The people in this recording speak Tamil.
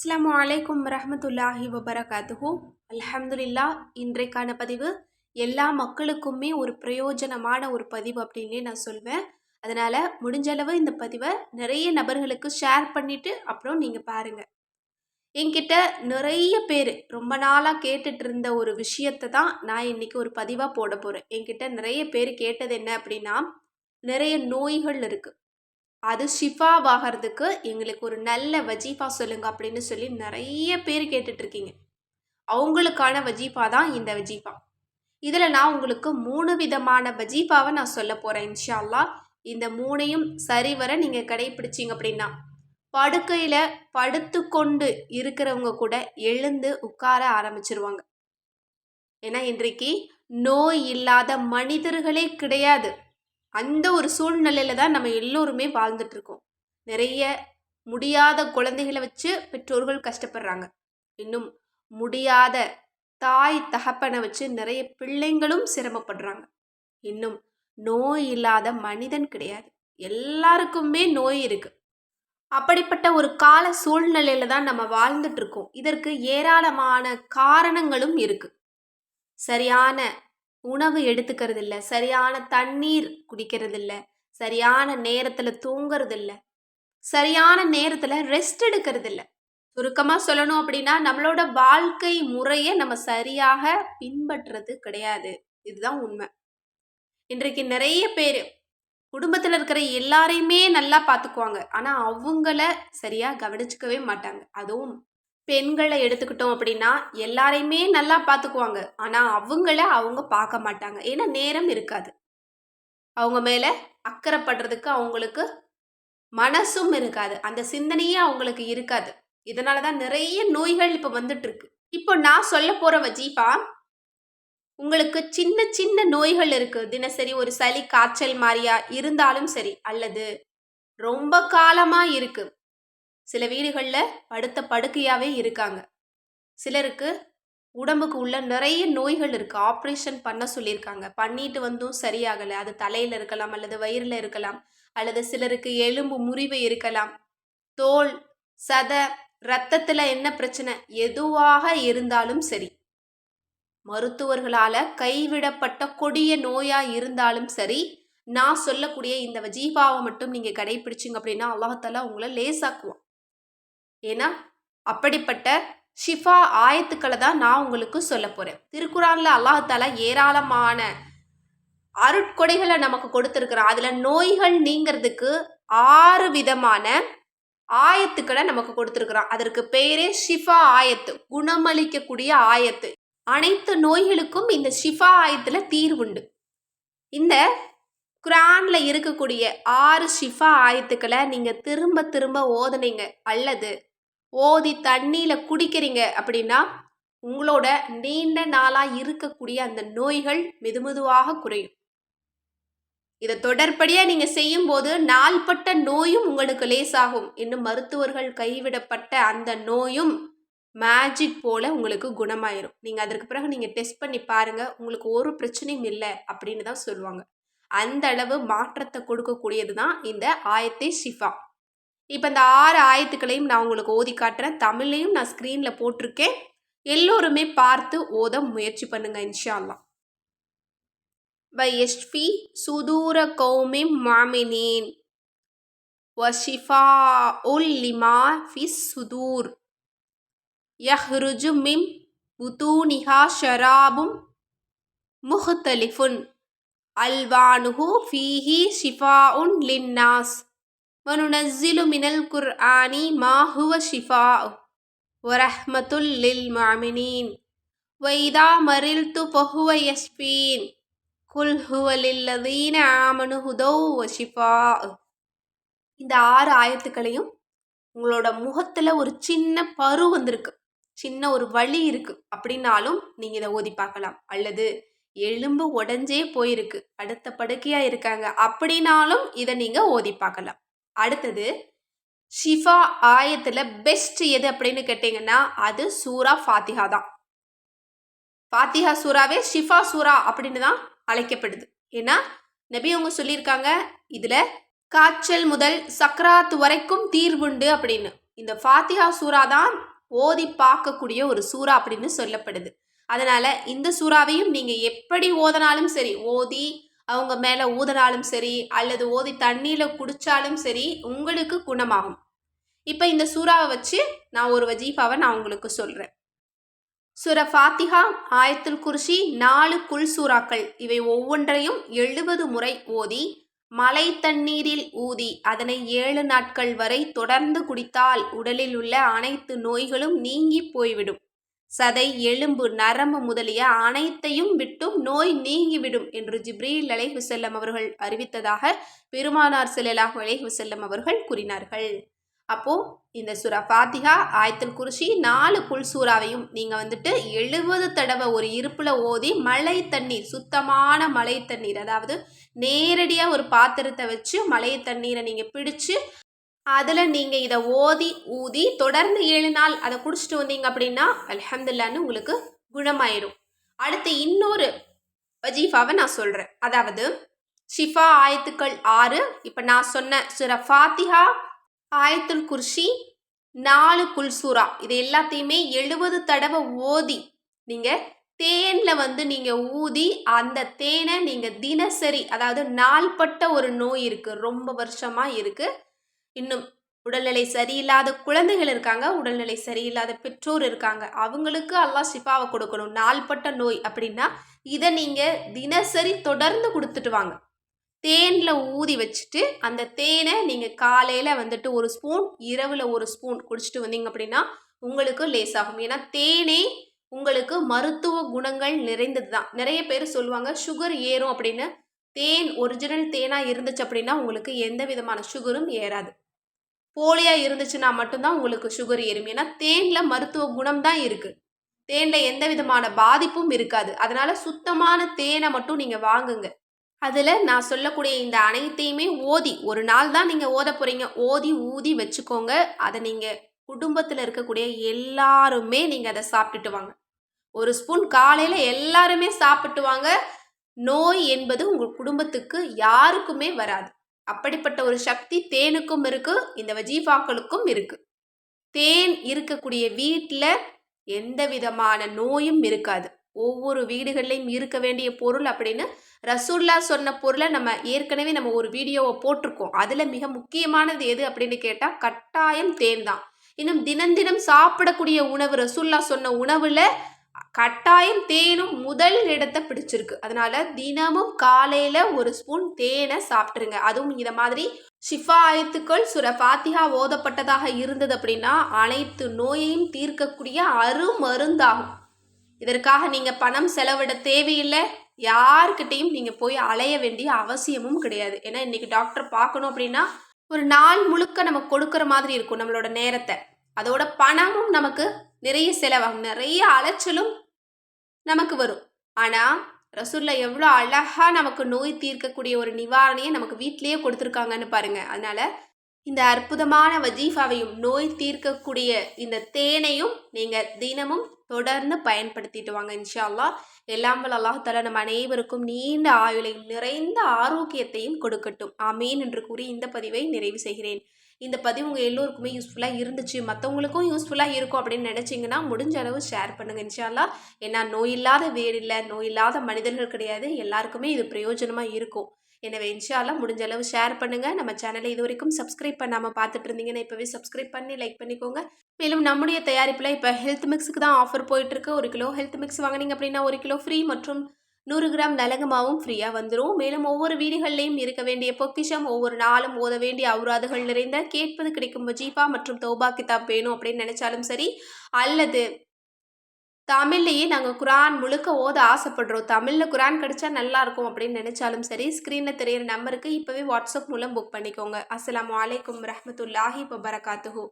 அஸ்ஸலாமு அலைக்கும் வரஹ்மத்துல்லாஹி வபரகாத்துஹு. அல்ஹம்துலில்லா. இன்றைக்கான பதிவு எல்லா மக்களுக்குமே ஒரு பிரயோஜனமான ஒரு பதிவு அப்படின்னே நான் சொல்வேன். அதனால முடிஞ்சளவு இந்த பதிவை நிறைய நபர்களுக்கு ஷேர் பண்ணிட்டு அப்புறம் நீங்க பாருங்க. என்கிட்ட நிறைய பேர் ரொம்ப நாளா கேட்டுட்டு இருந்த ஒரு விஷயத்தை தான் நான் இன்னைக்கு ஒரு பதிவா போட போறேன். என்கிட்ட நிறைய பேர் கேட்டது என்ன அப்படின்னா, நிறைய நோய்கள் இருக்கு, அது ஷிஃபாவாகிறதுக்கு எங்களுக்கு ஒரு நல்ல வஜீஃபா சொல்லுங்க அப்படின்னு சொல்லி நிறைய பேர் கேட்டுட்டு இருக்கீங்க. அவங்களுக்கான வஜீஃபா தான் இந்த வஜீஃபா. இதில் நான் உங்களுக்கு 3 விதமான வஜீஃபாவை நான் சொல்ல போகிறேன் இன்ஷா அல்லாஹ். இந்த 3யும் சரிவர நீங்கள் கடைபிடிச்சிங்க அப்படின்னா, படுக்கையில் படுத்துக்கொண்டு இருக்கிறவங்க கூட எழுந்து உட்கார ஆரம்பிச்சிருவாங்க. ஏன்னா இன்றைக்கு நோய் இல்லாத மனிதர்களே கிடையாது. அந்த ஒரு சூழ்நிலையில தான் நம்ம எல்லோருமே வாழ்ந்துட்டு இருக்கோம். நிறைய முடியாத குழந்தைகளை வச்சு பெற்றோர்கள் கஷ்டப்படுறாங்க. இன்னும் முடியாத தாய் தகப்பனை வச்சு நிறைய பிள்ளைங்களும் சிரமப்படுறாங்க. இன்னும் நோய் இல்லாத மனிதன் கிடையாது. எல்லாருக்குமே நோய் இருக்கு. அப்படிப்பட்ட ஒரு கால சூழ்நிலையில தான் நம்ம வாழ்ந்துட்டு இருக்கோம். இதற்கு ஏராளமான காரணங்களும் இருக்கு. சரியான உணவு எடுத்துக்கிறது இல்லை, சரியான தண்ணீர் குடிக்கிறது இல்லை, சரியான நேரத்தில் தூங்குறது இல்லை, சரியான நேரத்தில் ரெஸ்ட் எடுக்கிறது இல்லை. சுருக்கமாக சொல்லணும் அப்படின்னா, நம்மளோட வாழ்க்கை முறையை நம்ம சரியாக பின்பற்றுறது கிடையாது. இதுதான் உண்மை. இன்றைக்கு நிறைய பேர் குடும்பத்தில் இருக்கிற எல்லாரையுமே நல்லா பார்த்துக்குவாங்க, ஆனால் அவங்கள சரியாக கவனிச்சுக்கவே மாட்டாங்க. அதுவும் பெண்களை எடுத்துக்கிட்டோம் அப்படின்னா, எல்லாரையுமே நல்லா பார்த்துக்குவாங்க, ஆனால் அவங்கள அவங்க பார்க்க மாட்டாங்க. ஏன்னா நேரம் இருக்காது. அவங்க மேலே அக்கறைப்படுறதுக்கு அவங்களுக்கு மனசும் இருக்காது, அந்த சிந்தனையே அவங்களுக்கு இருக்காது. இதனால தான் நிறைய நோய்கள் இப்போ வந்துட்டு இருக்கு. இப்போ நான் சொல்ல போகிற வஜீஃபா, உங்களுக்கு சின்ன சின்ன நோய்கள் இருக்கு, தினசரி ஒரு சளி காய்ச்சல் மாதிரியா இருந்தாலும் சரி, அல்லது ரொம்ப காலமாக இருக்கு, சில வீடுகளில் படுத்த படுக்கையாகவே இருக்காங்க, சிலருக்கு உடம்புக்கு உள்ள நிறைய நோய்கள் இருக்கு, ஆப்ரேஷன் பண்ண சொல்லியிருக்காங்க, பண்ணிட்டு வந்தும் சரியாகலை. அது தலையில் இருக்கலாம், அல்லது வயிறில் இருக்கலாம், அல்லது சிலருக்கு எலும்பு முறிவு இருக்கலாம், தோல் சதை இரத்தத்தில் என்ன பிரச்சனை எதுவாக இருந்தாலும் சரி, மருத்துவர்களால் கைவிடப்பட்ட கொடிய நோயா இருந்தாலும் சரி, நான் சொல்லக்கூடிய இந்த வஜீஃபாவை மட்டும் நீங்கள் கடைபிடிச்சிங்க அப்படின்னா அல்லாஹ் உங்களை லேசாக்குவான். ஏன்னா அப்படிப்பட்ட ஷிஃபா ஆயத்துக்களை தான் நான் உங்களுக்கு சொல்ல போகிறேன். திருக்குறானில் அல்லாஹ் ஏராளமான அருட்கொடைகளை நமக்கு கொடுத்துருக்குறான். அதில் நோய்கள் நீங்கிறதுக்கு 6 விதமான ஆயத்துக்களை நமக்கு கொடுத்துருக்குறான். அதற்கு பேரே ஷிஃபா ஆயத்து, குணமளிக்கக்கூடிய ஆயத்து. அனைத்து நோய்களுக்கும் இந்த ஷிஃபா ஆயத்தில் தீர்வுண்டு. இந்த குரான்ல இருக்கக்கூடிய 6 ஷிஃபா ஆயத்துக்களை நீங்கள் திரும்ப திரும்ப ஓதுனீங்க அல்லது ஓதி தண்ணியில் குடிக்கிறீங்க அப்படின்னா, உங்களோட நீண்ட நாளாக இருக்கக்கூடிய அந்த நோய்கள் மெதுமெதுவாக குறையும். இதை தொடர்படியாக நீங்கள் செய்யும்போது நாள்பட்ட நோயும் உங்களுக்கு லேசாகும். இன்னும் மருத்துவர்கள் கைவிடப்பட்ட அந்த நோயும் மேஜிக் போல உங்களுக்கு குணமாயிரும். நீங்கள் அதற்கு பிறகு நீங்கள் டெஸ்ட் பண்ணி பாருங்கள், உங்களுக்கு ஒரு பிரச்சனையும் இல்லை அப்படின்னு தான் சொல்லுவாங்க. அந்த அளவு மாற்றத்தை கொடுக்கக்கூடியது தான் இந்த ஆயத்தே ஷிஃபா. இப்போ இந்த 6 ஆயத்துக்களையும் நான் உங்களுக்கு ஓதி காட்டுறேன். தமிழ்லையும் நான் ஸ்க்ரீனில் போட்டிருக்கேன். எல்லோருமே பார்த்து ஓத முயற்சி பண்ணுங்க இன்ஷா அல்லாஹ். வயஷ்ஃபி சுதூர கௌமிம் மாமினீன் வஷிஃபாஉல் லிமா ஃபிஸ் சுதூர் யஹ்ருஜு மின் புதூனிஹா ஷராபும் முஹ்தலிஃபுன் அல்வானுஹு ஃபீஹி ஷிஃபாஉன் லின்னாஸ் வனுனஸ்ஸிலு மினல் குர்ஆனி மா ஹுவ ஷிஃபாஉ வரஹ்மத்துல் லில் முஅமினீன் வைதா மரில்து ஃபஹுவ யஷ்ஃபீன் குல் ஹுவ லில்லதீன ஆமனு ஹுதௌ வ ஷிஃபாஉ. இந்த 6 ஆயத்துக்களையும் உங்களோட முகத்தில் ஒரு சின்ன பரு வந்திருக்கு, சின்ன ஒரு வலி இருக்கு அப்படின்னாலும் நீங்கள் இதை ஓதி பார்க்கலாம். அல்லது எலும்பு உடஞ்சே போயிருக்கு, அடுத்த படுக்கையாக இருக்காங்க அப்படின்னாலும் இதை நீங்கள் ஓதி பார்க்கலாம். அடுத்தது ஷிஃபா ஆயத்தில் பெஸ்ட் எது அப்படின்னு கேட்டிங்கன்னா, அது சூரா ஃபாத்திஹா தான். ஃபாத்திஹா சூறாவே ஷிஃபா சூரா அப்படின்னு தான் அழைக்கப்படுது. ஏன்னா நபி அவங்க சொல்லியிருக்காங்க, இதில் காய்ச்சல் முதல் சக்ராத் வரைக்கும் தீர்வுண்டு அப்படின்னு. இந்த ஃபாத்திஹா சூரா தான் ஓதி பார்க்கக்கூடிய ஒரு சூறா அப்படின்னு சொல்லப்படுது. அதனால இந்த சூறாவையும் நீங்க எப்படி ஓதனாலும் சரி, ஓதி அவங்க மேல ஊதினாலும் சரி, அல்லது ஓதி தண்ணீல குடிச்சாலும் சரி, உங்களுக்கு குணமாகும். இப்ப இந்த சூறாவை வச்சு நான் ஒரு வஜீஃபாவை நான் உங்களுக்கு சொல்றேன். சூரா ஃபாத்திஹா, ஆயத்துல் குர்சி, 4 குல் சூறாக்கள் இவை ஒவ்வொன்றையும் 70 முறை ஓதி மழை தண்ணீரில் ஊதி அதனை 7 நாட்கள் வரை தொடர்ந்து குடித்தால் உடலில் உள்ள அனைத்து நோய்களும் நீங்கி போய்விடும். சதை, எலும்பு, நரம்பு முதலிய அனைத்தையும் விட்டும் நோய் நீங்கிவிடும் என்று ஜிப்ரீல் அலைஹிவஸல்லம் அவர்கள் அறிவித்ததாக பெருமானார் ஸல்லல்லாஹு அலைஹி வஸல்லம் அவர்கள் கூறினார்கள். அப்போ இந்த சூரா ஃபாத்திஹா, ஆயத்துல் குர்சி, 4 குல் சூறாவையும் நீங்க 70 தடவை ஒரு இருப்புல ஓதி மழை தண்ணீர், சுத்தமான மழை தண்ணீர், அதாவது நேரடியா ஒரு பாத்திரத்தை வச்சு மழை தண்ணீரை நீங்க பிடிச்சு அதுல நீங்க இதை ஓதி ஊதி தொடர்ந்து 7 நாள் அதை குடிச்சிட்டு வந்தீங்க அப்படின்னா அல்ஹம்துலில்லாஹ்னு உங்களுக்கு குணமாயிரும். அடுத்து இன்னொரு வஜீஃபாவை நான் சொல்றேன். அதாவது ஷிஃபா ஆயத்துக்கள் 6. இப்ப நான் சொன்ன சூரா ஃபாத்திஹா, ஆயத்துல் குர்சி, 4 குல் சூரா இது எல்லாத்தையுமே 70 தடவை ஓதி நீங்க தேன்ல நீங்க ஊதி அந்த தேனை நீங்க தினசரி, அதாவது நாள்பட்ட ஒரு நோய் இருக்கு, ரொம்ப வருஷமா இருக்கு, இன்னும் உடல்நிலை சரியில்லாத குழந்தைகள் இருக்காங்க, உடல்நிலை சரியில்லாத பெற்றோர் இருக்காங்க, அவங்களுக்கு அல்லாஹ் ஷிஃபாவை கொடுக்கணும், நாள்பட்ட நோய் அப்படின்னா இதை நீங்க தினசரி தொடர்ந்து கொடுத்துட்டு வாங்க. தேன்ல ஊதி வச்சுட்டு அந்த தேனை நீங்க காலையில 1 ஸ்பூன், இரவுல 1 ஸ்பூன் குடிச்சிட்டு வந்தீங்க அப்படின்னா உங்களுக்கு லேசாகும். ஏன்னா தேனே உங்களுக்கு மருத்துவ குணங்கள் நிறைந்தது தான். நிறைய பேர் சொல்லுவாங்க சுகர் ஏறும் அப்படின்னு. தேன் ஒரிஜினல் தேனா இருந்துச்சு அப்படின்னா உங்களுக்கு எந்த விதமான சுகரும் ஏறாது. போலியா இருந்துச்சுன்னா மட்டும்தான் உங்களுக்கு சுகர் ஏறும். ஏன்னா தேன்ல மருத்துவ குணம் தான் இருக்கு. தேன்ல எந்த விதமான பாதிப்பும் இருக்காது. அதனால சுத்தமான தேனை மட்டும் நீங்க வாங்குங்க. அதுல நான் சொல்லக்கூடிய இந்த அனைத்தையுமே ஓதி, ஒரு நாள் தான் நீங்க ஓத போறீங்க, ஓதி ஊதி வச்சுக்கோங்க. அதை நீங்க குடும்பத்துல இருக்கக்கூடிய எல்லாருமே நீங்க அதை சாப்பிட்டுட்டு வாங்க. 1 ஸ்பூன் காலையில எல்லாருமே சாப்பிட்டு வாங்க. நோய் என்பது உங்க குடும்பத்துக்கு யாருக்குமே வராது. அப்படிப்பட்ட ஒரு சக்தி தேனுக்கும் இருக்கு, இந்த வஜீஃபாக்களுக்கும் இருக்கு. தேன் இருக்கக்கூடிய வீட்டுல எந்த விதமான நோயும் இருக்காது. ஒவ்வொரு வீடுகள்லையும் இருக்க வேண்டிய பொருள் அப்படின்னு ரசூல்லா சொன்ன பொருளை நம்ம ஏற்கனவே ஒரு வீடியோவை போட்டிருக்கோம். அதுல மிக முக்கியமானது எது அப்படின்னு கேட்டா கட்டாயம் தேன் தான். இன்னும் தினம் தினம் சாப்பிடக்கூடிய உணவு, ரசூல்லா சொன்ன உணவுல கட்டாயம் தேனும் முதல் இடத்தை பிடிச்சிருக்கு. அதனால தினமும் காலையில 1 ஸ்பூன் தேனை சாப்பிட்டுருங்க. அதுவும் இத மாதிரி ஷிஃபா ஆயத்துக்கள் சூரா ஃபாத்திஹா ஓதப்பட்டதாக இருந்தது அப்படின்னா அனைத்து நோயையும் தீர்க்கக்கூடிய அருமருந்தாகும். இதற்காக நீங்க பணம் செலவிட தேவையில்லை. யார்கிட்டையும் நீங்க போய் அலைய வேண்டிய அவசியமும் கிடையாது. ஏன்னா இன்னைக்கு டாக்டர் பார்க்கணும் அப்படின்னா ஒரு நாள் முழுக்க நம்ம கொடுக்குற மாதிரி இருக்கும் நம்மளோட நேரத்தை. அதோட பணமும் நமக்கு நிறைய செலவாகும், நிறைய அலைச்சலும் நமக்கு வரும். ஆனா ரசூல்லா எவ்வளோ அழகா நமக்கு நோய் தீர்க்கக்கூடிய ஒரு நிவாரணையை நமக்கு வீட்டிலேயே கொடுத்துருக்காங்கன்னு பாருங்க. அதனால இந்த அற்புதமான வஜீஃபாவையும் நோய் தீர்க்கக்கூடிய இந்த தேனையும் நீங்க தினமும் தொடர்ந்து பயன்படுத்திட்டு வாங்க. இன்ஷா அல்லாஹ் எல்லாம் வல்ல அல்லாஹ் தஆலா நம்ம அனைவருக்கும் நீண்ட ஆயுளையும் நிறைந்த ஆரோக்கியத்தையும் கொடுக்கட்டும். ஆமீன் என்று கூறி இந்த பதிவை நிறைவு செய்கிறேன். இந்த பதிவு உங்கள் எல்லோருக்குமே யூஸ்ஃபுல்லாக இருந்துச்சு, மற்றவங்களுக்கும் யூஸ்ஃபுல்லாக இருக்கும் அப்படின்னு நினச்சிங்கன்னா முடிஞ்ச அளவு ஷேர் பண்ணுங்கள் இன்ஷா அல்லாஹ். ஏன்னா நோய் இல்லாத வேறு இல்லை, நோய் இல்லாத மனிதர்கள் கிடையாது, எல்லாருக்குமே இது பிரயோஜனமாக இருக்கும். எனவே இன்ஷா அல்லாஹ் முடிஞ்ச அளவு ஷேர் பண்ணுங்கள். நம்ம சேனலை இது வரைக்கும் சப்ஸ்கிரைப் பண்ணாமல் பார்த்துட்டு இருந்தீங்கன்னா இப்போவே சப்ஸ்கிரைப் பண்ணி லைக் பண்ணிக்கோங்க. மேலும் நம்முடைய தயாரிப்பில் இப்போ ஹெல்த் மிக்ஸுக்கு தான் ஆஃபர் போயிட்டுருக்கு. 1 கிலோ ஹெல்த் மிக்ஸ் வாங்கினீங்க அப்படின்னா 1 கிலோ ஃப்ரீ மற்றும் 100 கிராம் நலங்கு மாவும் ஃப்ரீயாக வந்துடும். மேலும் ஒவ்வொரு வீடுகள்லையும் இருக்க வேண்டிய பொக்கிஷம், ஒவ்வொரு நாளும் ஓத வேண்டிய அவுராதுகள் நிறைந்த கேட்பது கிடைக்கும் வஜீஃபா மற்றும் தௌபா கிதாப் வேணும் அப்படின்னு நினைச்சாலும் சரி, அல்லது தமிழ்லையே நாங்கள் குரான் முழுக்க ஓத ஆசைப்படுறோம், தமிழில் குரான் கிடைச்சா நல்லா இருக்கும் அப்படின்னு நினைச்சாலும் சரி, ஸ்க்ரீனில் தெரியிற நம்பருக்கு இப்போவே வாட்ஸ்அப் மூலம் புக் பண்ணிக்கோங்க. அஸ்ஸலாமு அலைக்கும் வரஹ்மத்துல்லாஹி வபரகாத்துஹு.